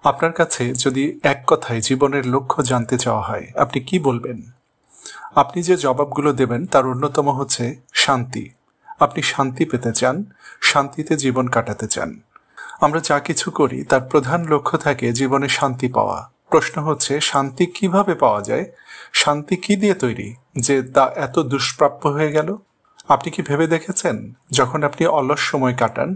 আপনার কাছে যদি এক কথায় জীবনের লক্ষ্য জানতে চাওয়া হয় আপনি কি বলবেন? আপনি যে জবাবগুলো দেবেন তার অন্যতম হচ্ছে শান্তি। আপনি শান্তি পেতে চান, শান্তিতে জীবন কাটাতে চান। আমরা যা কিছু করি তার প্রধান লক্ষ্য থাকে জীবনে শান্তি পাওয়া। প্রশ্ন হচ্ছে শান্তি কিভাবে পাওয়া যায়? শান্তি কি দিয়ে তৈরি যে তা এত দুষ্প্রাপ্য হয়ে গেল? আপনি কি ভেবে দেখেছেন যখন আপনি অলস সময় কাটান,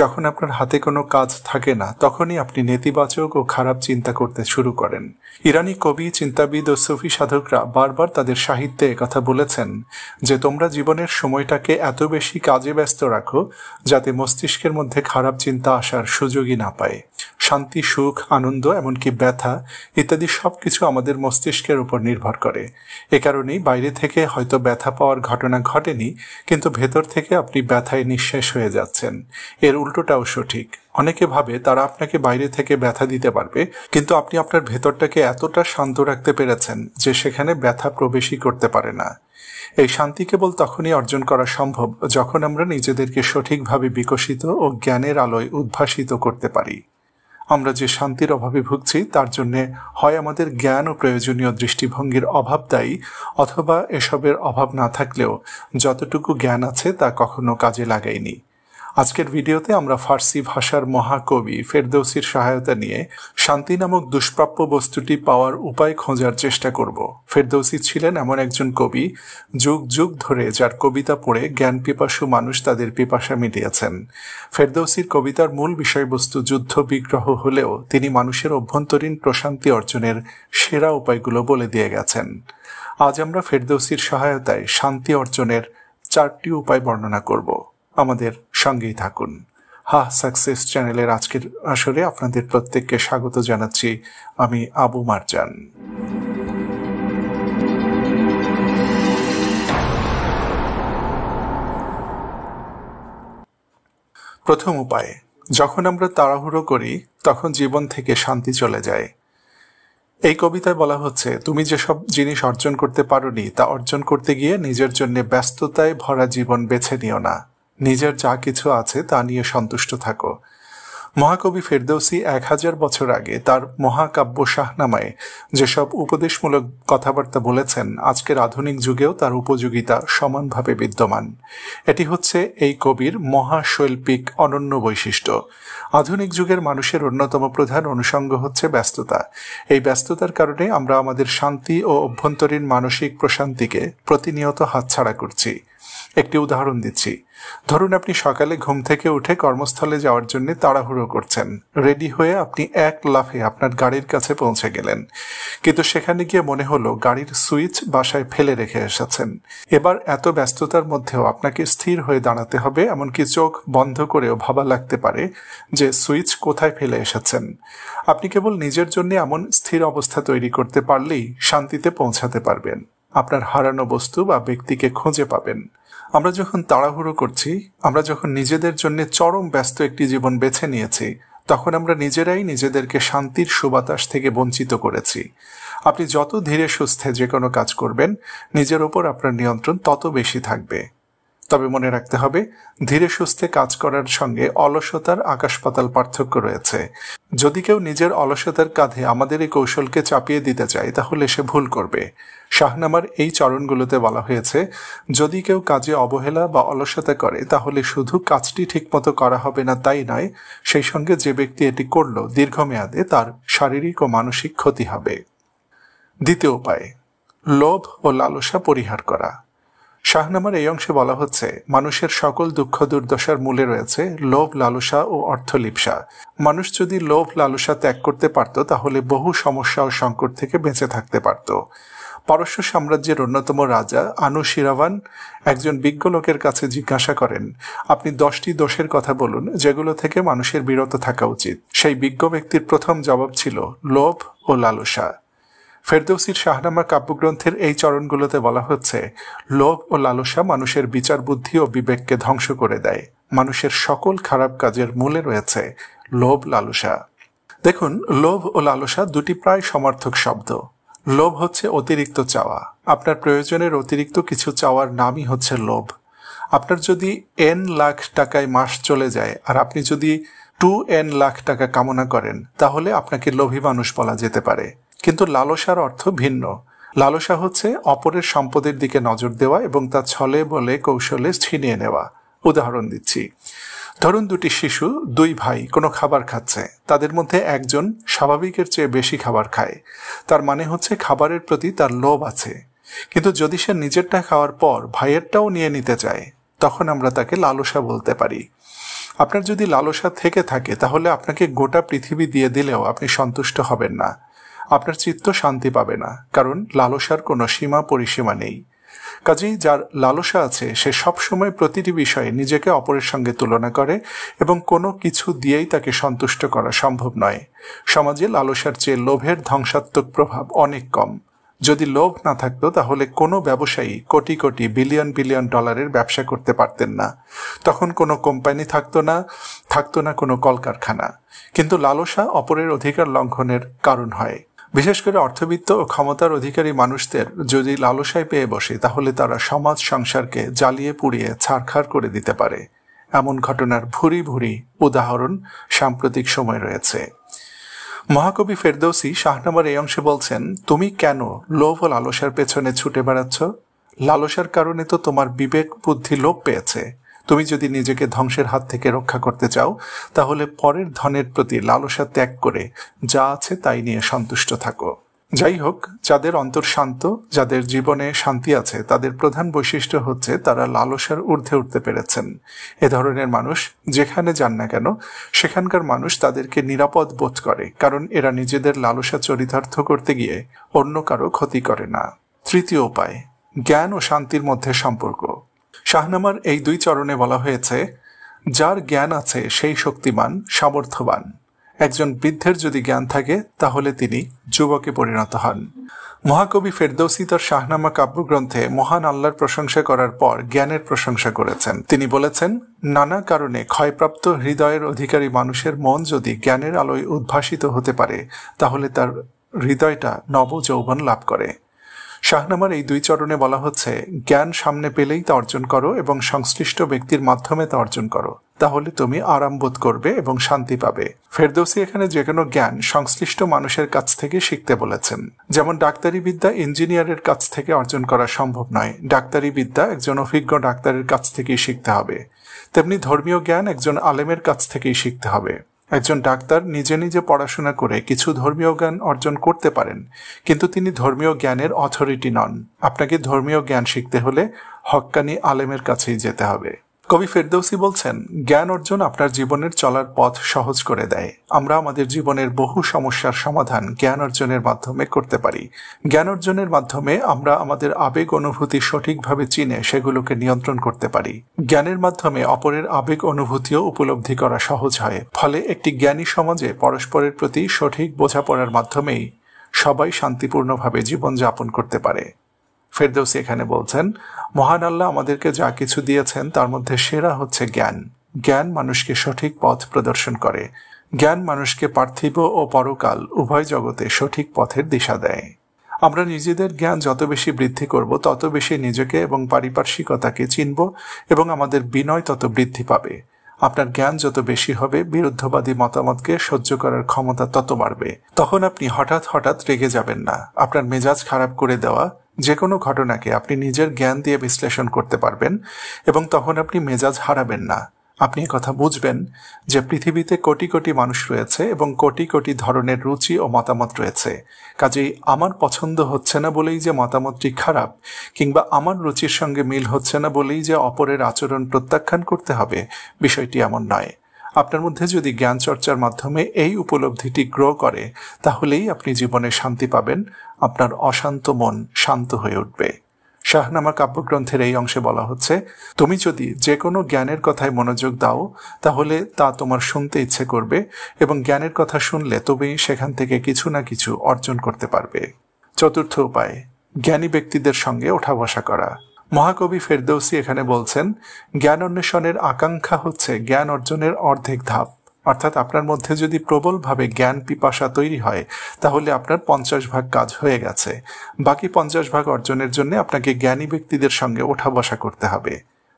যখন আপনার হাতে কোনো কাজ থাকে না, তখনই আপনি নেতিবাচক ও খারাপ চিন্তা করতে শুরু করেন। ইরানি কবি, চিন্তাবিদ ও সুফি সাধকরা বারবার তাদের সাহিত্যে একথা বলেছেন যে তোমরা জীবনের সময়টাকে এত বেশি কাজে ব্যস্ত রাখো যাতে মস্তিষ্কের মধ্যে খারাপ চিন্তা আসার সুযোগই না পায়। শান্তি, সুখ, আনন্দ, এমনকি ব্যথা ইত্যাদি সবকিছু আমাদের মস্তিষ্কের উপর নির্ভর করে। এ কারণেই বাইরে থেকে হয়তো ব্যথা পাওয়ার ঘটনা ঘটেনি, কিন্তু ভেতর থেকে আপনি ব্যথায় নিঃশেষ হয়ে যাচ্ছেন। এর উল্টোটাও সঠিক। অনেকে ভাবে তারা আপনাকে বাইরে থেকে ব্যথা দিতে পারবে, কিন্তু আপনি আপনার ভেতরটাকে এতটা শান্ত রাখতে পেরেছেন যে সেখানে ব্যথা প্রবেশই করতে পারে না। এই শান্তি কেবল তখনই অর্জন করা সম্ভব যখন আমরা নিজেদেরকে সঠিকভাবে বিকশিত ও জ্ঞানের আলোয় উদ্ভাসিত করতে পারি। আমরা যে শান্তির অভাবে ভুগছি তার জন্য হয় আমাদের জ্ঞান ও প্রয়োজনীয় দৃষ্টিভঙ্গির অভাব দায়ী, অথবা এসবের অভাব না থাকলেও যতটুকু জ্ঞান আছে তা কখনো কাজে লাগাইনি। আজকের ভিডিওতে আমরা ফার্সি ভাষার মহাকবি ফেরদৌসির সহায়তা নিয়ে শান্তি নামক দুষ্প্রাপ্য বস্তুটি পাওয়ার উপায় খোঁজার চেষ্টা করব। ফেরদৌসি ছিলেন এমন একজন কবি যুগ যুগ ধরে যার কবিতা পড়ে জ্ঞান পিপাসু মানুষ তাদের পিপাসা মিটিয়েছেন। ফেরদৌসির কবিতার মূল বিষয়বস্তু যুদ্ধ বিগ্রহ হলেও তিনি মানুষের অভ্যন্তরীণ প্রশান্তি অর্জনের সেরা উপায়গুলো বলে দিয়ে গেছেন। আজ আমরা ফেরদৌসির সহায়তায় শান্তি অর্জনের 4টি উপায় বর্ণনা করব। আমাদের সঙ্গেই থাকুন। সাকসেস চ্যানেলের আজকের আসরে আপনাদের প্রত্যেককে স্বাগত জানাচ্ছি। আমি আবু মারজান। প্রথম উপায়, যখন আমরা তাড়াহুড়ো করি তখন জীবন থেকে শান্তি চলে যায়। এই কবিতায় বলা হচ্ছে, তুমি যেসব জিনিস অর্জন করতে পারোনি তা অর্জন করতে গিয়ে নিজের জন্য ব্যস্ততায় ভরা জীবন বেছে নিও না। নিজের যা কিছু আছে তা নিয়ে সন্তুষ্ট থাকো। মহাকবি ফেরদৌসি 1000 বছর আগে তার মহাকাব্য শাহনামায় যেসব উপদেশমূলক কথাবার্তা বলেছেন, আজকের আধুনিক যুগেও তার উপযোগিতা সমানভাবে বিদ্যমান। এটি হচ্ছে এই কবির মহাশৈল্পিক অনন্য বৈশিষ্ট্য। আধুনিক যুগের মানুষের অন্যতম প্রধান অনুষঙ্গ হচ্ছে ব্যস্ততা। এই ব্যস্ততার কারণে আমরা আমাদের শান্তি ও অভ্যন্তরীণ মানসিক প্রশান্তিকে প্রতিনিয়ত হাতছাড়া করছি। একটি উদাহরণ দিচ্ছি। ধরুন আপনি সকালে ঘুম থেকে উঠে কর্মস্থলে যাওয়ার জন্য তাড়াহুড়ো করছেন। রেডি হয়ে আপনি এক লাফে আপনার গাড়ির কাছে পৌঁছে গেলেন, কিন্তু সেখানে গিয়ে মনে হলো গাড়ির সুইচ বাসায় ফেলে রেখে এসেছেন। এবার এত ব্যস্ততার মধ্যেও আপনাকে স্থির হয়ে দাঁড়াতে হবে, এমনকি চোখ বন্ধ করেও ভাবা লাগতে পারে যে সুইচ কোথায় ফেলে এসেছেন। আপনি কেবল নিজের জন্য এমন স্থির অবস্থা তৈরি করতে পারলেই শান্তিতে পৌঁছাতে পারবেন। আপনার হারানো বস্তু বা ব্যক্তিকে খুঁজে পাবেন। আমরা যখন তাড়াহুড়ো করছি, আমরা যখন নিজেদের জন্য চরম ব্যস্ত একটি জীবন বেছে নিয়েছি, তখন আমরা নিজেরাই নিজেদেরকে শান্তির সুবাতাস থেকে বঞ্চিত করেছি। আপনি যত ধীরে সুস্থে যে কোনো কাজ করবেন, নিজের ওপর আপনার নিয়ন্ত্রণ তত বেশি থাকবে। তবে মনে রাখতে হবে, ধীরে সুস্থে কাজ করার সঙ্গে অলসতার আকাশ পাতাল পার্থক্য রয়েছে। যদি কেউ নিজের অলসতার কাঁধে আমাদের এই কৌশলকে চাপিয়ে দিতে চায়, তাহলে সে ভুল করবে। শাহনামার এই চরণগুলোতে বলা হয়েছে, যদি কেউ কাজে অবহেলা বা অলসতা করে তাহলে শুধু কাজটি ঠিকমতো করা হবে না তাই নয়, সেই সঙ্গে যে ব্যক্তি এটি করল দীর্ঘমেয়াদে তার শারীরিক ও মানসিক ক্ষতি হবে। দ্বিতীয় উপায়, লোভ ও লালসা পরিহার করা। শাহনামার এই অংশে বলা হচ্ছে, মানুষের সকল দুঃখ দুর্দশার মূলে রয়েছে লোভ, লালসা ও অর্থলিপ্সা। মানুষ যদি লোভ লালসা ত্যাগ করতে পারত তাহলে বহু সমস্যা ও সংকট থেকে বেঁচে থাকতে পারত। পারস্য সাম্রাজ্যের অন্যতম রাজা আনুশিরাভান একজন বিজ্ঞ লোকের কাছে জিজ্ঞাসা করেন, আপনি 10টি দোষের কথা বলুন যেগুলো থেকে মানুষের বিরত থাকা উচিত। সেই বিজ্ঞ ব্যক্তির প্রথম জবাব ছিল লোভ ও লালসা। ফেরদৌসির শাহনামা কাব্যগ্রন্থের এই চরণগুলোতে বলা হচ্ছে, লোভ ও লালসা মানুষের বিচার বুদ্ধি ও বিবেককে ধ্বংস করে দেয়। মানুষের সকল খারাপ কাজের মূলে রয়েছে লোভ, লালসা। দেখুন, লোভ ও লালসা দুটি প্রায় সমার্থক শব্দ। লোভ হচ্ছে অতিরিক্ত চাওয়া। আপনার প্রয়োজনের অতিরিক্ত কিছু চাওয়ার নামই হচ্ছে লোভ। আপনার যদি n লাখ টাকায় মাস চলে যায় আর আপনি যদি 2n লাখ টাকা কামনা করেন, তাহলে আপনাকে লোভী মানুষ বলা যেতে পারে। কিন্তু লালসার অর্থ ভিন্ন। লালসা হচ্ছে অপরের সম্পদের দিকে নজর দেওয়া এবং তা ছলে বলে কৌশলে ছিনিয়ে নেওয়া। উদাহরণ দিচ্ছি, ধরুন দুটি শিশু, দুই ভাই কোনো খাবার খাচ্ছে। তাদের মধ্যে একজন স্বাভাবিকের চেয়ে বেশি খাবার খায়। তার মানে হচ্ছে খাবারের প্রতি তার লোভ আছে। কিন্তু যদি সে নিজেরটা খাওয়ার পর ভাইয়েরটাও নিয়ে নিতে চায়, তখন আমরা তাকে লালসা বলতে পারি। আপনার যদি লালসা থেকে থাকে, তাহলে আপনাকে গোটা পৃথিবী দিয়ে দিলেও আপনি সন্তুষ্ট হবেন না। আপনার চিত্ত শান্তি পাবে না, কারণ লালসার কোনো সীমা পরিসীমা নেই। কাজেই যার লালসা আছে সে সবসময় প্রতিটি বিষয়ে নিজেকে অপরের সঙ্গে তুলনা করে এবং কোনো কিছু দিয়েই তাকে সন্তুষ্ট করা সম্ভব নয়। সমাজে লালসার চেয়ে লোভের ধ্বংসাত্মক প্রভাব অনেক কম। যদি লোভ না থাকতো, তাহলে কোনো ব্যবসায়ী কোটি কোটি বিলিয়ন বিলিয়ন ডলারের ব্যবসা করতে পারতেন না। তখন কোনো কোম্পানি থাকতো না কোনো কলকারখানা। কিন্তু লালসা অপরের অধিকার লঙ্ঘনের কারণ হয়। বিশেষ করে অর্থবিত্ত ও ক্ষমতার অধিকারী মানুষদের যদি লালসায় পেয়ে বসে, তাহলে তারা সমাজ সংসারকে জ্বালিয়ে পুড়িয়ে ছারখার করে দিতে পারে। এমন ঘটনার ভুরি ভুরি উদাহরণ সাম্প্রতিক সময় রয়েছে। মহাকবি ফেরদৌসী শাহনামার এই অংশে বলছেন, তুমি কেন লোভ ও লালসার পেছনে ছুটে বেড়াচ্ছ? লালসার কারণে তো তোমার বিবেক বুদ্ধি লোপ পেয়েছে। তুমি যদি নিজেকে ধ্বংসের হাত থেকে রক্ষা করতে চাও, তাহলে পরের ধনের প্রতি লালসা ত্যাগ করে যা আছে তাই নিয়ে সন্তুষ্ট থাকো। যাই হোক, যাদের অন্তর শান্ত, যাদের জীবনে শান্তি আছে, তাদের প্রধান বৈশিষ্ট্য হচ্ছে তারা লালসার ঊর্ধ্বে উঠতে পেরেছেন। এ ধরনের মানুষ যেখানে যান না কেন, সেখানকার মানুষ তাদেরকে নিরাপদ বোধ করে, কারণ এরা নিজেদের লালসা চরিতার্থ করতে গিয়ে অন্য কারো ক্ষতি করে না। তৃতীয় উপায়, জ্ঞান ও শান্তির মধ্যে সম্পর্ক। শাহনামার এই 2 চরণে বলা হয়েছে, যার জ্ঞান আছে সেই শক্তিমান, সামর্থ্যবান। একজন বৃদ্ধের যদি জ্ঞান থাকে, তাহলে তিনি যুবকে পরিণত হন। মহাকবি ফেরদৌসী তার শাহনামা কাব্যগ্রন্থে মহান আল্লাহর প্রশংসা করার পর জ্ঞানের প্রশংসা করেছেন। তিনি বলেছেন, নানা কারণে ক্ষয়প্রাপ্ত হৃদয়ের অধিকারী মানুষের মন যদি জ্ঞানের আলোয় উদ্ভাসিত হতে পারে, তাহলে তার হৃদয়টা নবযৌবন লাভ করে। শাহনামার এই 2 চরণে বলা হচ্ছে, জ্ঞান সামনে পেলেই তা অর্জন করো এবং সংশ্লিষ্ট ব্যক্তির মাধ্যমে তা অর্জন করো, তাহলে তুমি আরাম বোধ করবে এবং শান্তি পাবে। ফেরদৌসী এখানে যে কোনো জ্ঞান সংশ্লিষ্ট মানুষের কাছ থেকে শিখতে বলেছেন। যেমন ডাক্তারি বিদ্যা ইঞ্জিনিয়ারের কাছ থেকে অর্জন করা সম্ভব নয়, ডাক্তারি বিদ্যা একজন অভিজ্ঞ ডাক্তারের কাছ থেকেই শিখতে হবে। তেমনি ধর্মীয় জ্ঞান একজন আলেমের কাছ থেকেই শিখতে হবে। একজন ডাক্তার নিজে নিজে পড়াশোনা করে কিছু ধর্মীয় জ্ঞান অর্জন করতে পারেন, কিন্তু তিনি ধর্মীয় জ্ঞানের অথরিটি নন। আপনাকে ধর্মীয় জ্ঞান শিখতে হলে হক্কানি আলেমের কাছেই যেতে হবে। কবি ফেরদৌসী বলছেন, জ্ঞান অর্জন আপনার জীবনের চলার পথ সহজ করে দেয়। আমরা আমাদের জীবনের বহু সমস্যার সমাধান জ্ঞান অর্জনের মাধ্যমে করতে পারি। জ্ঞান অর্জনের মাধ্যমে আমরা আমাদের আবেগ অনুভূতি সঠিকভাবে চিনে সেগুলোকে নিয়ন্ত্রণ করতে পারি। জ্ঞানের মাধ্যমে অপরের আবেগ অনুভূতিও উপলব্ধি করা সহজ হয়। ফলে একটি জ্ঞানী সমাজে পরস্পরের প্রতি সঠিক বোঝাপড়ার মাধ্যমেই সবাই শান্তিপূর্ণভাবে জীবনযাপন করতে পারে। ফেরদৌসী এখানে বলছেন, মহান আল্লাহ আমাদেরকে যা কিছু দিয়েছেন তার মধ্যে সেরা হচ্ছে জ্ঞান। জ্ঞান মানুষকে সঠিক পথ প্রদর্শন করে। জ্ঞান মানুষকে পার্থিব ও পরকাল উভয় জগতে সঠিক পথের দিশা দেয়। আমরা নিজেদের জ্ঞান যত বেশি বৃদ্ধি করব, তত বেশি নিজেকে এবং পারিপার্শ্বিকতাকে চিনব এবং আমাদের বিনয় তত বৃদ্ধি পাবে। আপনার জ্ঞান যত বেশি হবে, বিরুদ্ধবাদী মতামতকে সহ্য করার ক্ষমতা তত বাড়বে। তখন আপনি হঠাৎ হঠাৎ রেগে যাবেন না। আপনার মেজাজ খারাপ করে দেওয়া যে কোনো ঘটনাকে আপনি নিজের জ্ঞান দিয়ে বিশ্লেষণ করতে পারবেন এবং তখন আপনি মেজাজ হারাবেন না। আপনি কথা বুঝবেন যে পৃথিবীতে কোটি কোটি মানুষ রয়েছে এবং কোটি কোটি ধরনের রুচি ও মতামত রয়েছে। কাজেই আমার পছন্দ হচ্ছে না বলেই যে মতামতটি খারাপ, কিংবা আমার রুচির সঙ্গে মিল হচ্ছে না বলেই যে অপরের আচরণ প্রত্যাখ্যান করতে হবে, বিষয়টি এমন নয়। আপনার মধ্যে যদি জ্ঞান চর্চার মাধ্যমে এই উপলব্ধিটি গ্রো করে, তাহলেই আপনি জীবনে শান্তি পাবেন। আপনার অশান্ত মন শান্ত হয়ে উঠবে। শাহনামা কাব্যগ্রন্থের এই অংশে বলা হচ্ছে, তুমি যদি যে কোনো জ্ঞানের কথায় মনোযোগ দাও, তাহলে তা তোমার শুনতে ইচ্ছে করবে এবং জ্ঞানের কথা শুনলে তুমি সেখান থেকে কিছু না কিছু অর্জন করতে পারবে। চতুর্থ উপায়, জ্ঞানী ব্যক্তিদের সঙ্গে ওঠা বসা করা। মহাকবি ফেরদৌসী এখানে বলছেন, জ্ঞান অন্বেষণের আকাঙ্ক্ষা হচ্ছে জ্ঞান অর্জনের অর্ধেক ধাপ। অর্থাৎ আপনার মধ্যে যদি প্রবলভাবে জ্ঞান পিপাসা তৈরি হয়, তাহলে আপনার 50 ভাগ কাজ হয়ে গেছে। বাকি 50 ভাগ অর্জনের জন্য আপনাকে জ্ঞানী ব্যক্তিদের সঙ্গে ওঠা বসা করতে হবে।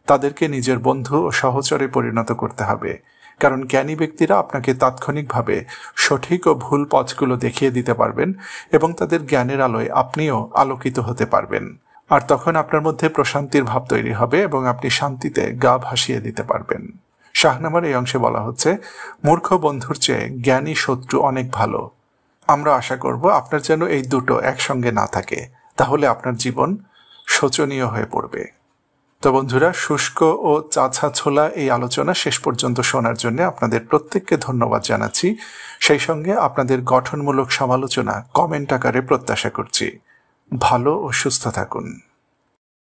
তাদেরকে নিজের বন্ধু ও সহচরে পরিণত করতে হবে। কারণ জ্ঞানী ব্যক্তিরা আপনাকে তাৎক্ষণিকভাবে সঠিক ও ভুল পথগুলো দেখিয়ে দিতে পারবেন এবং তাদের জ্ঞানের আলোয় আপনিও আলোকিত হতে পারবেন। আর তখন আপনার মধ্যে প্রশান্তির ভাব তৈরি হবে এবং আপনি শান্তিতে গা ভাসিয়ে দিতে পারবেন। শাহনামার এই অংশে বলা হচ্ছে, মূর্খ বন্ধুর চেয়ে জ্ঞানী শত্রু অনেক ভালো। আমরা আশা করব আপনার যেন এই দুটো একসঙ্গে না থাকে, তাহলে আপনার জীবন শোচনীয় হয়ে পড়বে। তো বন্ধুরা, শুষ্ক ও চাছা ছোলা এই আলোচনা শেষ পর্যন্ত শোনার জন্য আপনাদের প্রত্যেককে ধন্যবাদ জানাচ্ছি। সেই সঙ্গে আপনাদের গঠনমূলক সমালোচনা কমেন্ট আকারে প্রত্যাশা করছি। ভালো ও সুস্থ থাকুন।